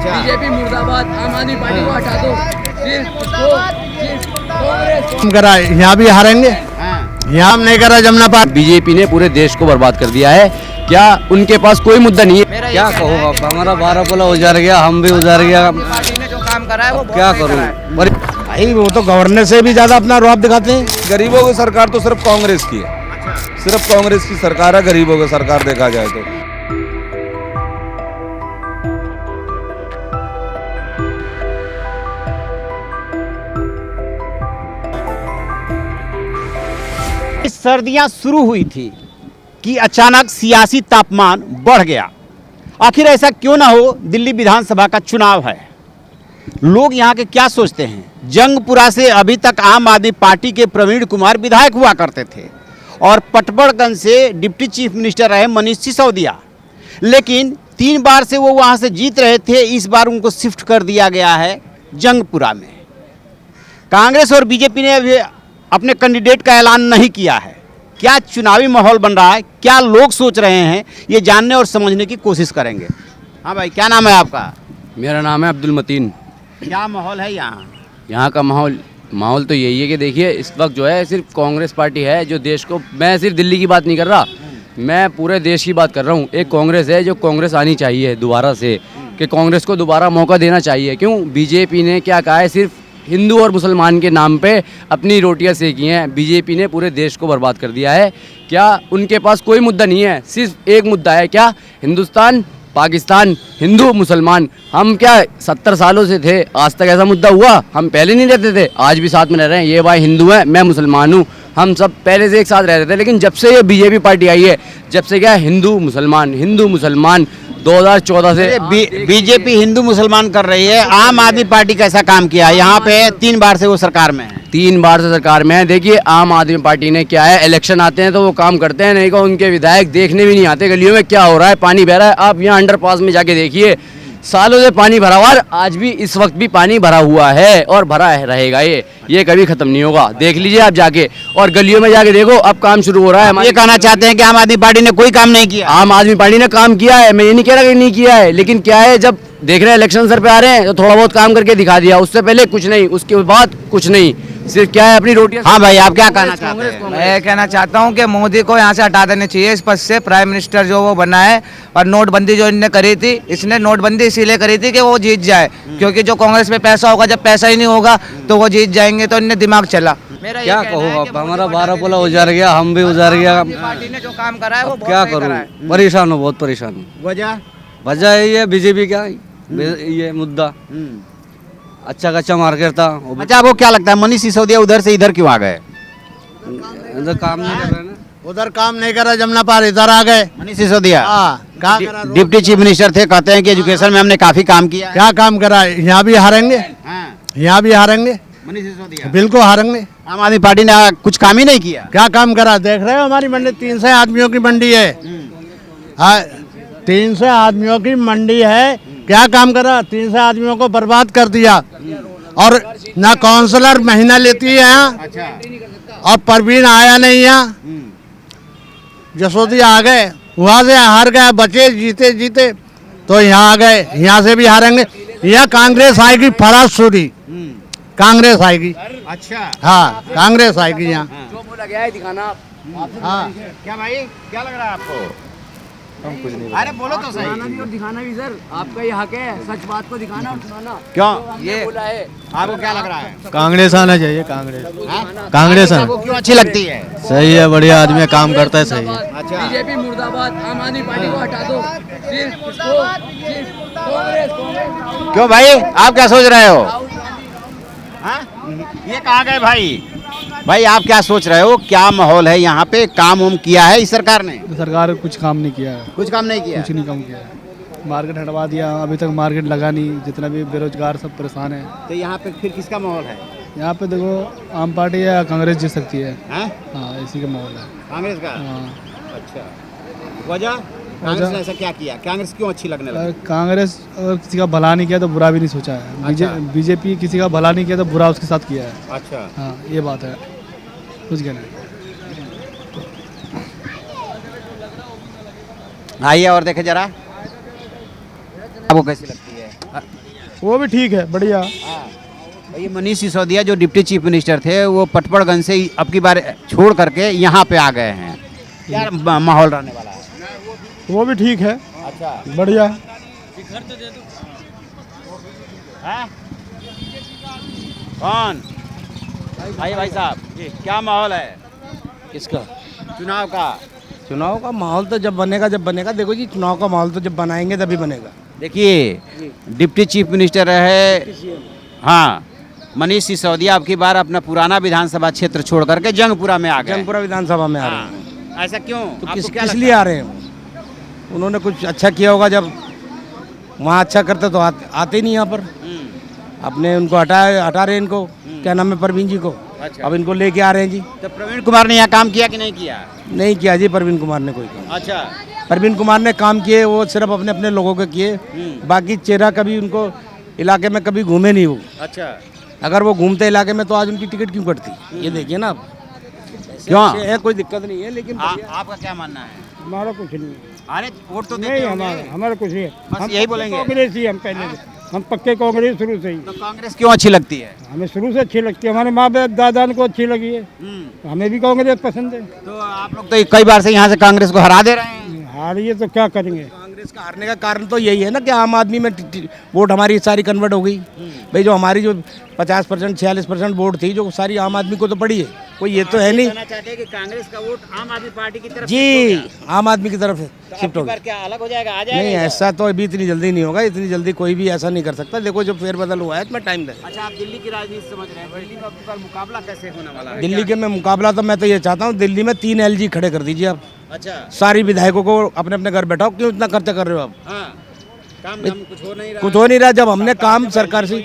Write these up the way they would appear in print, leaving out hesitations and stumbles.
BJP मुर्दाबाद, आम आदमी पार्टी को हटा दो, सिर्फ कांग्रेस करा यहाँ भी हारेंगे, यहाँ हम नहीं करा जमुना पार। बीजेपी ने पूरे देश को बर्बाद कर दिया है। क्या उनके पास कोई मुद्दा नहीं है? क्या कहूँ अब, हमारा 12 पुला उजार गया, हम भी उजार गया। पार्टी ने जो काम करा है वो क्या करूँ? भाई वो तो गवर्नर से भी ज्यादा अपना रौब दिखाते हैं। गरीबों की सरकार तो सिर्फ कांग्रेस की है, सिर्फ कांग्रेस की सरकार है गरीबों की सरकार देखा जाए तो। सर्दियां शुरू हुई थी कि अचानक सियासी तापमान बढ़ गया। आखिर ऐसा क्यों ना हो? दिल्ली विधानसभा का चुनाव है। लोग यहाँ के क्या सोचते हैं? जंगपुरा से अभी तक आम आदमी पार्टी के प्रवीण कुमार विधायक हुआ करते थे और पटवर्धन से डिप्टी चीफ मिनिस्टर रहे मनीष सिसोदिया, लेकिन 3 बार से वो वहाँ से जीत रहे थे। इस बार उनको शिफ्ट कर दिया गया है जंगपुरा में। कांग्रेस और बीजेपी ने अभी अपने कैंडिडेट का ऐलान नहीं किया है। क्या चुनावी माहौल बन रहा है, क्या लोग सोच रहे हैं, ये जानने और समझने की कोशिश करेंगे। हाँ भाई, क्या नाम है आपका? मेरा नाम है अब्दुल मतीन। क्या माहौल है यहाँ? यहाँ का माहौल तो यही है कि देखिए इस वक्त जो है सिर्फ कांग्रेस पार्टी है जो देश को, मैं सिर्फ दिल्ली की बात नहीं कर रहा, मैं पूरे देश की बात कर रहा हूँ। एक कांग्रेस है जो कांग्रेस आनी चाहिए दोबारा से, कि कांग्रेस को दोबारा मौका देना चाहिए। क्यों? बीजेपी ने क्या कहा है, सिर्फ हिंदू और मुसलमान के नाम पे अपनी रोटियां सेकी हैं। बीजेपी ने पूरे देश को बर्बाद कर दिया है। क्या उनके पास कोई मुद्दा नहीं है? सिर्फ एक मुद्दा है, क्या? हिंदुस्तान पाकिस्तान, हिंदू मुसलमान। हम क्या 70 सालों से थे, आज तक ऐसा मुद्दा हुआ? हम पहले नहीं रहते थे, आज भी साथ में रह रहे हैं। ये भाई हिंदू है, मैं मुसलमान हूँ, हम सब पहले से एक साथ रहते थे। लेकिन जब से ये बीजेपी पार्टी आई है, जब से क्या हिंदू मुसलमान 2014 से बीजेपी हिंदू मुसलमान कर रही है। आम आदमी पार्टी कैसा काम किया है यहाँ पे? 3 बार से वो सरकार में है। 3 बार से सरकार में है। देखिए आम आदमी पार्टी ने क्या है, इलेक्शन आते हैं तो वो काम करते हैं, नहीं को उनके विधायक देखने भी नहीं आते गलियों में क्या हो रहा है, पानी बह रहा है। आप यहाँ अंडरपास में जाके देखिए, सालों से पानी भरा हुआ, आज भी इस वक्त भी पानी भरा हुआ है और भरा रहेगा। ये कभी खत्म नहीं होगा। देख लीजिए आप जाके, और गलियों में जाके देखो, अब काम शुरू हो रहा है। ये कहना चाहते हैं कि आम आदमी पार्टी ने कोई काम नहीं किया? आम आदमी पार्टी ने काम किया है, मैं ये नहीं कह रहा कि नहीं किया है, लेकिन क्या है, जब देख रहे हैं इलेक्शन सर पे आ रहे हैं तो थोड़ा बहुत काम करके दिखा दिया, उससे पहले कुछ नहीं, उसके बाद कुछ नहीं, सिर्फ क्या है अपनी रोटियां। हाँ भाई, आप क्या कहना चाहते हैं? मैं कहना चाहता हूँ कि मोदी को यहाँ से हटा देना चाहिए इस पद से। प्राइम मिनिस्टर जो वो बना है, और नोटबंदी जो इनने करी थी, इसने नोटबंदी इसीलिए करी थी कि वो जीत जाए, क्योंकि जो कांग्रेस में पैसा होगा, जब पैसा ही नहीं होगा तो वो जीत जाएंगे, तो इनने दिमाग चला। क्या कहूँ अब, हमारा 12 पुला उजार गया, हम भी उजार गया। पार्टी ने जो काम करा है वो क्या करूँ? परेशान हूँ, बहुत परेशान हूँ। वजह यही है बीजेपी का ये मुद्दा। अच्छा कच्चा मार्केट था। अच्छा, आपको क्या लगता है मनीष सिसोदिया उधर से इधर क्यों आ गए? इधर काम नहीं कर रहे ना, उधर काम नहीं करा जमुना पार, इधर आ गए मनीष सिसोदिया कहाँ करा? डिप्टी चीफ मिनिस्टर थे, कहते हैं कि एजुकेशन में हमने काफी काम किया। क्या काम करा? यहाँ भी हारेंगे, यहाँ भी हारेंगे, मनीष सिसोदिया बिल्कुल हारेंगे। आम आदमी पार्टी ने कुछ काम ही नहीं किया। क्या काम करा? देख रहे हो हमारी मंडी 300 आदमियों की मंडी है। हाँ, 300 आदमियों की मंडी है। क्या काम करा? 300 आदमियों को बर्बाद कर दिया। और ना काउंसलर महीना लेती है यहाँ, और परवीन आया नहीं यहाँ। जसोदिया आ गए, वहाँ से हार गए, बचे जीते तो यहाँ आ गए, यहाँ से भी हारेंगे। यहाँ कांग्रेस आएगी, फरासूरी कांग्रेस आएगी। अच्छा, हाँ, कांग्रेस आएगी यहाँ। जो बोला गया है दिखाना। हाँ, क्या भाई, क्या लग रहा है आपको? कुछ नहीं। अरे बोलो तो सही। भी और दिखाना भी सर, आपका ये हक है, सच बात को दिखाना और सुनाना। क्यों? ये बोला है, आपको क्या लग रहा है? कांग्रेस आना चाहिए, कांग्रेस कांग्रेस आपको क्यों अच्छी लगती है? सही है, बढ़िया आदमी है, काम करता है, सही है। अच्छा, बीजेपी मुर्दाबाद, आम आदमी पार्टी को हटा दो, सिर्फ कांग्रेस। क्यों भाई, आप क्या सोच रहे हो? हाँ? ये कहाँ गए भाई? भाई आप क्या सोच रहे हो? क्या माहौल है यहाँ पे? काम उम किया है इस सरकार ने? सरकार कुछ काम नहीं किया है, कुछ काम नहीं किया। कुछ नहीं काम किया है। मार्केट हटवा दिया, अभी तक मार्केट लगा नहीं। जितना भी बेरोजगार सब परेशान है। तो यहाँ पे फिर किसका माहौल है? यहाँ पे देखो, आम पार्टी या कांग्रेस जीत सकती है। हाँ? हाँ, इसी का माहौल है। कांग्रेस का? हाँ। अच्छा, वजह? कांग्रेस ने ऐसा क्या किया? कांग्रेस क्यों अच्छी लगने लगी? कांग्रेस अगर किसी का भला नहीं किया तो बुरा भी नहीं सोचा है। अच्छा। बीजेपी किसी का भला नहीं किया तो बुरा उसके साथ किया है। अच्छा, हाँ, ये बात है, कुछ कहना। आइए और देखे जरा, आपको कैसी लगती है? वो भी ठीक है, बढ़िया। ये मनीष सिसोदिया जो डिप्टी चीफ मिनिस्टर थे वो पटपड़गंज से अब की बार छोड़ करके यहाँ पे आ गए हैं, क्या माहौल रहने वाला है? वो भी ठीक है, अच्छा, बढ़िया। कौन भाई साहब क्या माहौल है किसका? चुनाव का? चुनाव का माहौल तो जब बनेगा। देखो जी, चुनाव का माहौल तो जब बनाएंगे तभी बनेगा। देखिए डिप्टी चीफ मिनिस्टर रहे, हाँ, मनीष सिसोदिया अब की बार अपना पुराना विधानसभा क्षेत्र छोड़ करके जंगपुरा में आ गए। जंगपुरा विधानसभा में आ रहे हाँ, हैं। ऐसा क्यों? तो आपको क्या किस लगता लिए आ रहे हैं? उन्होंने कुछ अच्छा किया होगा, जब वहाँ अच्छा करते तो आते नहीं यहाँ पर। अपने उनको हटा रहे इनको, क्या नाम है, परवीन जी को। अच्छा। अब इनको लेके आ रहे हैं जी। तो प्रवीण कुमार ने यहाँ काम किया कि नहीं किया? नहीं किया जी परवीन कुमार ने कोई काम। अच्छा, परवीन कुमार ने काम किए, वो सिर्फ अपने अपने लोगों के किए। बाकी चेहरा कभी उनको इलाके में कभी घूमे नहीं वो। अच्छा, अगर वो घूमते इलाके में तो आज उनकी टिकट क्यों कटती? ये देखिए ना आप। क्यों? है कोई दिक्कत नहीं है, लेकिन आपका क्या मानना है? हमारा कुछ नहीं है। अरे वोट तो देते नहीं, होंगे। हमारा कुछ नहीं है। बस हम यही पक्के बोलेंगे। कांग्रेस ही हम पहले से। हम पक्के कांग्रेस शुरू से ही। तो कांग्रेस क्यों अच्छी लगती है? हमें शुरू से अच्छी लगती है, हमारे माँ बाप दादा को अच्छी लगी है, हमें भी कांग्रेस पसंद है। तो आप लोग तो कई बार से यहाँ से कांग्रेस को हरा दे रहे हैं। हारिए तो क्या करेंगे? कांग्रेस का हारने का कारण तो यही है ना कि आम आदमी में वोट हमारी सारी कन्वर्ट हो गई। भाई जो हमारी जो 50% 46% वोट थी, जो सारी आम आदमी को तो पड़ी है। कोई ये तो है नहीं कहना चाहते हैं कि कांग्रेस का वोट आम आदमी पार्टी की तरफ जी, आम आदमी की तरफ शिफ्ट शिफ्ट हो हो गया। गई। क्या अलग हो जाएगा? आ जाएगा? नहीं, ऐसा तो अभी इतनी जल्दी नहीं होगा। इतनी जल्दी कोई भी ऐसा नहीं कर सकता। देखो जब फेरबदल हुआ है इसमें टाइम लगेगा। अच्छा, आप दिल्ली की राजनीति समझ रहे हैं। दिल्ली में अब की बार मुकाबला कैसे होने वाला है? दिल्ली के में मुकाबला तो मैं तो ये चाहता हूँ, दिल्ली में 3 LG खड़े कर दीजिए आप। अच्छा, सारी विधायकों को अपने अपने घर बैठाओ। क्यों इतना खर्चा कर रहे हो आप? हाँ, काम धाम कुछ हो नहीं रहा। कुछ हो नहीं रहा। जब हमने काम सरकार से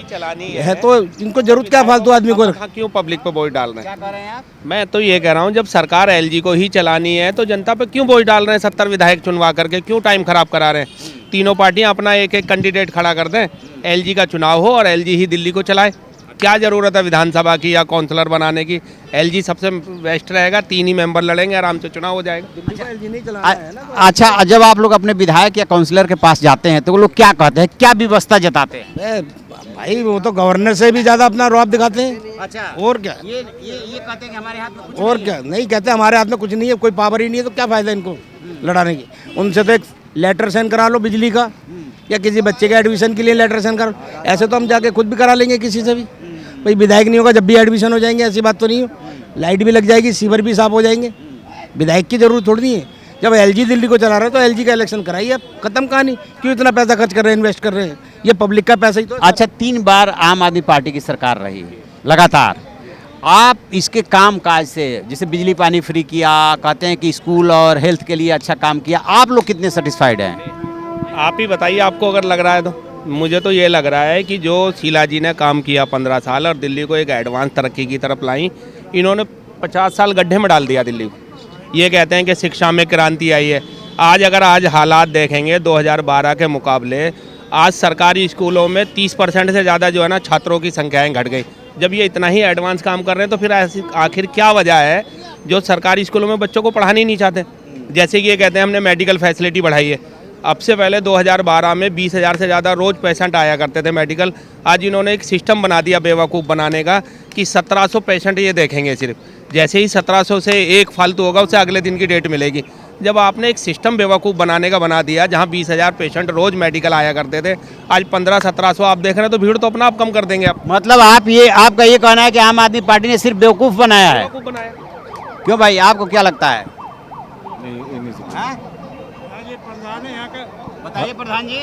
है तो इनको जरूरत क्या फालतू आदमी को? क्यों पब्लिक पे बोझ डाल रहे क्या हैं? कह रहे हैं आप? मैं तो ये कह रहा हूँ, जब सरकार LG को ही चलानी है तो जनता पे क्यों बोझ डाल रहे हैं? 70 विधायक चुनवा करके क्यों टाइम खराब करा रहे हैं? तीनों पार्टियां अपना एक एक कैंडिडेट खड़ा कर दें, LG का चुनाव हो और LG ही दिल्ली को चलाए। क्या जरूरत है विधानसभा की या काउंसलर बनाने की? LG सबसे बेस्ट रहेगा, 3 ही मेंबर लड़ेंगे, आराम से चुनाव हो जाएगा। अच्छा, जब आप लोग अपने विधायक या काउंसलर के पास जाते हैं तो वो लोग क्या कहते हैं, क्या व्यवस्था जताते हैं? भाई वो तो गवर्नर से भी ज्यादा अपना रौब दिखाते हैं। अच्छा, और क्या? ये कहते हैं कि हमारे हाथ में कुछ और नहीं क्या? नहीं कहते हमारे हाथ में कुछ नहीं है, कोई पावर ही नहीं है, तो क्या फायदा इनको लड़ाने की? उनसे तो एक लेटर साइन करा लो बिजली का, या किसी बच्चे के एडमिशन के लिए लेटर साइन करो। ऐसे तो हम जाके खुद भी करा लेंगे किसी से भी। भाई विधायक नहीं होगा जब भी एडमिशन हो जाएंगे, ऐसी बात तो नहीं हो। लाइट भी लग जाएगी, सीवर भी साफ हो जाएंगे। विधायक की जरूरत थोड़ी नहीं है। जब LG दिल्ली को चला रहे हैं तो LG का इलेक्शन कराइए, अब खत्म कहानी। क्यों इतना पैसा खर्च कर रहे हैं, इन्वेस्ट कर रहे हैं? ये पब्लिक का पैसा ही तो। अच्छा, 3 बार आम आदमी पार्टी की सरकार रही लगातार। आप इसके काम काज से, जैसे बिजली पानी फ्री किया, कहते हैं कि स्कूल और हेल्थ के लिए अच्छा काम किया, आप लोग कितने सेटिस्फाइड हैं? आप ही बताइए, आपको अगर लग रहा है तो। मुझे तो ये लग रहा है कि जो शीला जी ने काम किया 15 साल और दिल्ली को एक एडवांस तरक्की की तरफ लाई, इन्होंने 50 साल गड्ढे में डाल दिया दिल्ली को। ये कहते हैं कि शिक्षा में क्रांति आई है। आज हालात देखेंगे 2012 के मुकाबले, आज सरकारी स्कूलों में 30% से ज़्यादा जो है ना छात्रों की संख्याएँ घट गई। जब ये इतना ही एडवांस काम कर रहे हैं तो फिर आखिर क्या वजह है जो सरकारी स्कूलों में बच्चों को पढ़ाना ही नहीं चाहते? जैसे कि ये कहते हैं हमने मेडिकल फैसिलिटी बढ़ाई है। अब से पहले 2012 में 20,000 से ज़्यादा रोज़ पेशेंट आया करते थे मेडिकल। आज इन्होंने एक सिस्टम बना दिया बेवकूफ़ बनाने का कि 1700 पेशेंट ये देखेंगे सिर्फ। जैसे ही 1700 से एक फालतू होगा उसे अगले दिन की डेट मिलेगी। जब आपने एक सिस्टम बेवकूफ़ बनाने का बना दिया जहाँ 20,000 पेशेंट रोज़ मेडिकल आया करते थे, आज 1500-1700 आप देख रहे हैं तो भीड़ तो अपना आप कम कर देंगे आप। मतलब आपका ये कहना है कि आम आदमी पार्टी ने सिर्फ बेवकूफ़ बनाया है? बेवकूफ़ बनाया। क्यों भाई, आपको क्या लगता है? बताइए प्रधान जी।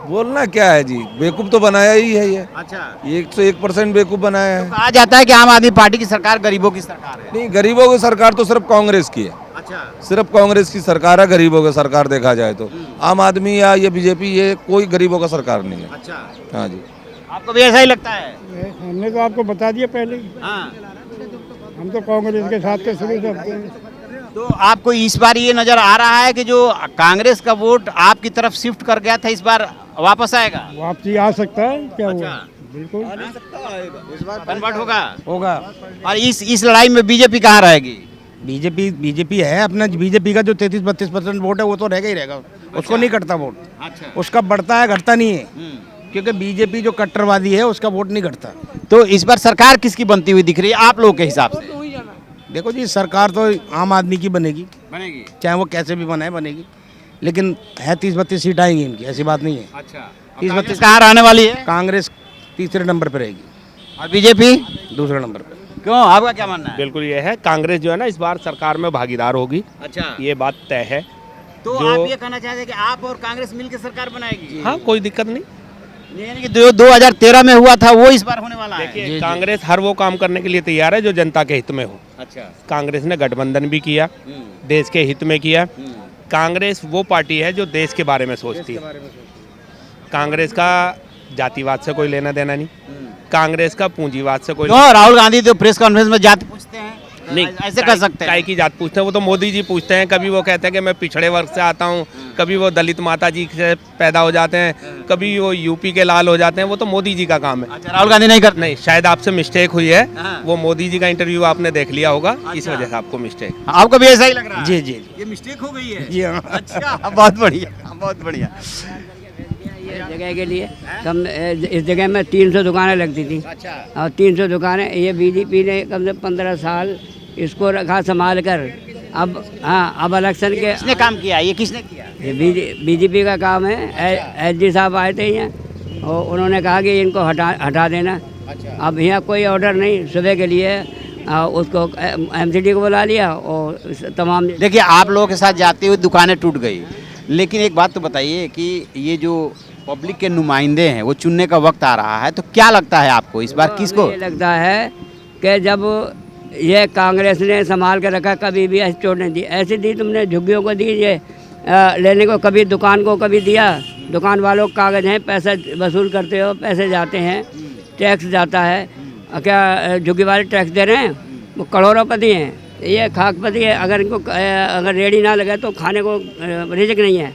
बोलना क्या है जी, बेवकूफ़ तो बनाया ही है ये। अच्छा, 101% बेवकूफ़ बनाया है। कहा जाता है कि आम आदमी पार्टी की सरकार गरीबों की सरकार है। नहीं, गरीबों की सरकार तो सिर्फ कांग्रेस की है। अच्छा, सिर्फ कांग्रेस की सरकार है गरीबों की सरकार देखा जाए तो। आम आदमी या ये बीजेपी ये कोई गरीबों का सरकार नहीं है। अच्छा, हाँ जी, आपको भी ऐसा ही लगता है? हमने तो आपको बता दिया पहले ही, हाँ। हम तो कांग्रेस के साथ थे शुरू से। तो आपको इस बार ये नजर आ रहा है कि जो कांग्रेस का वोट आपकी तरफ शिफ्ट कर गया था, इस बार वापस आएगा? वापसी आ सकता है, क्या हुआ? अच्छा। बिल्कुल इस बार कन्वर्ट होगा। और इस लड़ाई में बीजेपी कहाँ रहेगी? बीजेपी है अपना। बीजेपी का जो 33-32% वोट है वो तो रहेगा ही रहेगा। उसको नहीं कटता वोट। अच्छा, उसका बढ़ता है, घटता नहीं है। क्योंकि बीजेपी जो कट्टरवादी है उसका वोट नहीं घटता। तो इस बार सरकार किसकी बनती हुई दिख रही है आप लोगों के हिसाब से? देखो जी, सरकार तो आम आदमी की बनेगी, चाहे वो कैसे भी बनाए बनेगी, लेकिन है 30-32 सीट आएंगी इनकी, ऐसी बात नहीं है। अच्छा, 30-32 कहाँ रहने वाली है? कांग्रेस तीसरे नंबर पर रहेगी और बीजेपी दूसरे नंबर पर। क्यों, आपका क्या मानना है? बिल्कुल ये है, कांग्रेस जो है ना इस बार सरकार में भागीदार होगी, अच्छा, ये बात तय है। तो जो- आप ये कहना चाहते हैं कि आप और कांग्रेस मिलकर सरकार बनाएगी? हाँ, कोई दिक्कत नहीं। यानी कि जो 2013 में हुआ था वो इस बार होने वाला है। देखिए, कांग्रेस हर वो काम करने के लिए तैयार है जो जनता के हित में हो। अच्छा, कांग्रेस ने गठबंधन भी किया, देश के हित में किया। कांग्रेस वो पार्टी है जो देश के बारे में सोचती है। कांग्रेस का जातिवाद से कोई लेना देना नहीं, कांग्रेस का पूंजीवाद से कोई क्यों राहुल गांधी तो प्रेस कॉन्फ्रेंस में जाति पूछते हैं? नहीं, ऐसे कर सकते हैं? काय की जात पूछते हैं, वो तो मोदी जी पूछते हैं। कभी वो कहते हैं कि मैं पिछड़े वर्ग से आता हूँ, कभी वो दलित माता जी से पैदा हो जाते हैं, कभी वो यूपी के लाल हो जाते हैं, वो तो मोदी जी का काम है। अच्छा, राहुल गांधी नहीं करते? नहीं, शायद आपसे मिस्टेक हुई है, हाँ। वो मोदी जी का इंटरव्यू आपने देख लिया होगा, इस वजह से आपको मिस्टेक। आपको भी ऐसा ही लग रहा है? जी जी ये मिस्टेक हो गई है? जी हाँ। अच्छा, बहुत बढ़िया, बहुत बढ़िया। जगह के लिए कम इस जगह में 300 दुकानें लगती थी। अच्छा, और 300 दुकानें ये बीजेपी ने कम से 15 साल इसको रखा संभाल कर। अब हाँ, अब इलेक्शन के किसने काम किया? ये किसने किया? ये बीजेपी का काम है। एसडी साहब आए थे यहाँ और उन्होंने कहा कि इनको हटा देना। अच्छा, अब यहाँ कोई ऑर्डर नहीं, सुबह के लिए उसको एमसीडी को बुला लिया और तमाम। देखिए, आप लोगों के साथ जाते हुए दुकानें टूट गई, लेकिन एक बात तो बताइए कि ये जो पब्लिक के नुमाइंदे हैं वो चुनने का वक्त आ रहा है, तो क्या लगता है आपको इस बार किसको? ये लगता है कि जब ये कांग्रेस ने संभाल के रखा, कभी भी ऐसी चोट नहीं दी। ऐसे दी तुमने झुग्गियों को दी, ये लेने को कभी दुकान को कभी दिया। दुकान वालों को कागज़ हैं, पैसा वसूल करते हो, पैसे जाते हैं, टैक्स जाता है। क्या झुग्गी वाले टैक्स दे रहे हैं? वो करोड़ोंपति हैं, ये खाकपति है। अगर इनको अगर रेडी ना लगे तो खाने को रिज़्क नहीं है,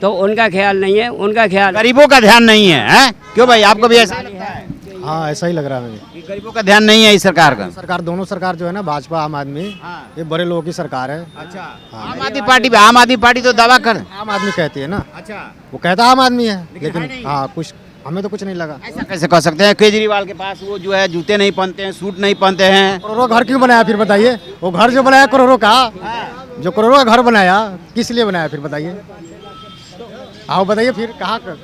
तो उनका ख्याल नहीं है। उनका ख्याल गरीबों का ध्यान नहीं है, हैं? क्यों भाई, आपको भी ऐसा लगता है? हाँ, ऐसा ही लग रहा है मुझे। कि गरीबों का ध्यान नहीं है इस सरकार का? सरकार, दोनों सरकार जो है ना, भाजपा आम आदमी, ये बड़े लोगों की सरकार है। अच्छा, आम आदमी पार्टी तो दावा कर। आम आदमी कहती है ना, अच्छा, वो कहता आम आदमी है, है लेकिन नहीं। हाँ, कुछ हमें तो कुछ नहीं लगा। ऐसा कैसे कह सकते हैं? केजरीवाल के पास वो जो है जूते नहीं पहनते हैं, सूट नहीं पहनते हैं। करोड़ों घर क्यों बनाया फिर बताइए? वो घर जो बनाया करोड़ों का, जो करोड़ों का घर बनाया, किस लिए बनाया फिर बताइए? आओ बताइए फिर कहाँ कर?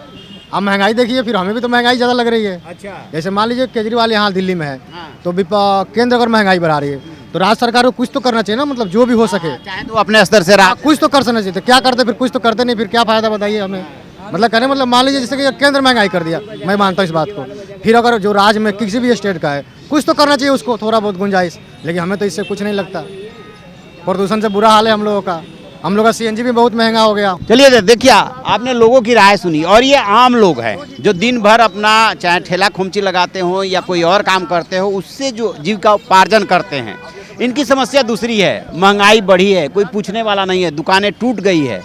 अब महंगाई देखिए, फिर हमें भी तो महंगाई ज़्यादा लग रही है। अच्छा, जैसे मान लीजिए केजरीवाल यहाँ दिल्ली में है, तो केंद्र अगर महंगाई बढ़ा रही है, तो राज्य सरकार को कुछ तो करना चाहिए ना, मतलब जो भी हो सके। चाहे तो अपने स्तर से रहा। कुछ तो कर सकना चाहिए। तो क्या करते फिर? कुछ तो करते नहीं, फिर क्या फायदा बताइए हमें? मतलब कहने मतलब मान लीजिए जैसे कि केंद्र महंगाई कर दिया, मैं मानता हूँ इस बात को, फिर अगर जो राज्य में किसी भी स्टेट का है, कुछ तो करना चाहिए उसको, थोड़ा बहुत गुंजाइश। लेकिन हमें तो इससे कुछ नहीं लगता। प्रदूषण से बुरा हाल है हम लोगों का। हम लोग का सीएनजी भी बहुत महंगा हो गया। चलिए देखिए, आपने लोगों की राय सुनी, और ये आम लोग हैं जो दिन भर अपना चाहे ठेला खुमची लगाते हो या कोई और काम करते हो, उससे जो जीविका उपार्जन करते हैं। इनकी समस्या दूसरी है, महंगाई बढ़ी है, कोई पूछने वाला नहीं है, दुकानें टूट गई है।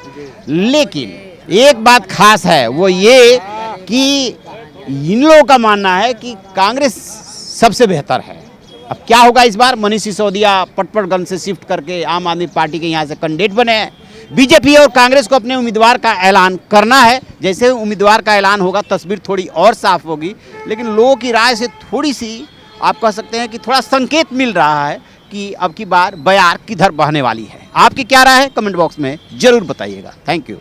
लेकिन एक बात खास है, वो ये कि इन लोगों का मानना है कि कांग्रेस सबसे बेहतर है। अब क्या होगा इस बार? मनीष सिसोदिया पटपड़गंज से शिफ्ट करके आम आदमी पार्टी के यहाँ से कैंडिडेट बने हैं। बीजेपी और कांग्रेस को अपने उम्मीदवार का ऐलान करना है। जैसे उम्मीदवार का ऐलान होगा, तस्वीर थोड़ी और साफ होगी। लेकिन लोगों की राय से थोड़ी सी आप कह सकते हैं कि थोड़ा संकेत मिल रहा है कि अब की बार बयार किधर बहने वाली है। आपकी क्या राय है? कमेंट बॉक्स में जरूर बताइएगा। Thank you.